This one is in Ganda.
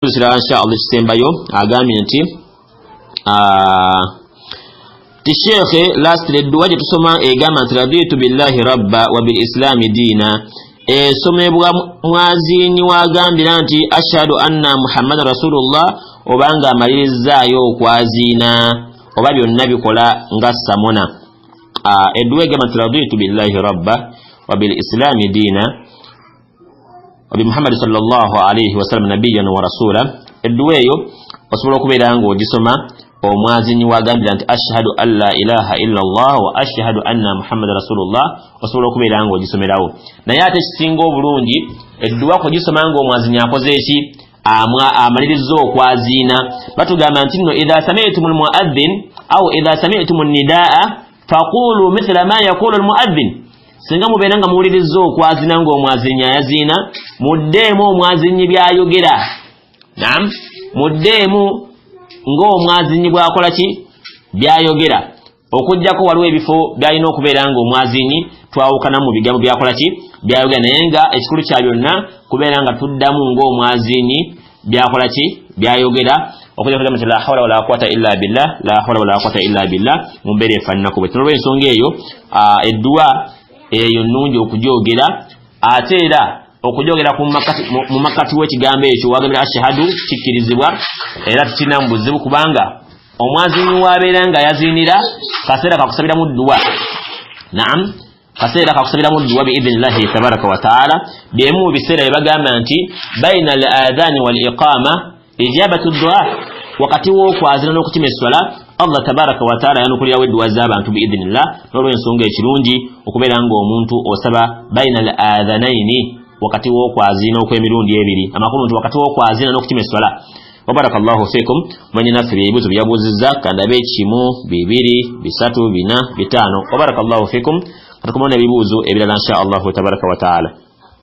Sira insha Allah kisembayo agambye nti Sheikh last ledwaje tusoma egamba nti raditu billahi rabba wa bil islami dina somebwa mwazini wagambira nti ashhadu anna muhammadar rasulullah obanga amalirizaayo okwazina oba byonna bikola nga samona edwe egamba nti raditu billahi rabba wa bil islami dina وبمحمد صلى الله عليه وسلم نبيا ورسولا الدويو وصبر كبيرا ngo gisoma omwazini wagambira nti ashhadu an la ilaha illa Allah wa ashhadu anna muhammadar rasulullah wasubira kubera ngo gisomerawo naye ate kisinga obulungi edduwa ko gisoma ngo omwazini akoze eki amalirizo okwazina batugamba nti no idha sami'tumul muadhdhin au idha sami'tumun nidaa faqulu mithla ma yaqulu al muadhdhin singa mubenanga muwulirizo okwazina ngo omwazini ayazina muddemu omwazini byayogera naam muddemu ngo omwazini bwakola ki byayogera okujjako waliwo ebifo byalina okubeera ngo omwazini twawukana mu bigambo byakola ki byayogera naye nga ekikulu kya byonna kubeera nga tuddamu ngo omwazini byakola ki byayogera okujja kugira la hawla wala quwwata illa billah la hawla wala quwwata illa billah mumbere efanako bwe tunolwa ensonga eyo edduwa eyo nnungi okujogera ate era okujogera mu makati w'ekigambo ekyo wagambira ashhadu kikirizibwa era tukina mbuzibu kubanga omwazini wabeera nga yazinira kaseera kakusabira mu dduwa naam kaseera kakusabira mu dduwa biidhnillahi tabaraka wa taala byemu biseera ebagamba nti baina al adhani wal iqama ijabatu du'a wakati wo kwazina n'okukima esswala Allah tabaraka wa taala yanukulira wedduwa z'abantu biidhnillah nolwo ensonga ekirungi okubeera nga omuntu osaba baina al adhanaini wakati wo kwazina okw'emirundi ebiri amakulu nti wakati wo kwazina n'okukima esswala wabarakallahu fikum mwenye nafiri ebibuzo byabuzizza kandabe kimu bibiri bisatu bina bitano wabarakallahu fikum katukumona ebibuzo ebirala insha Allah tabaraka wa taala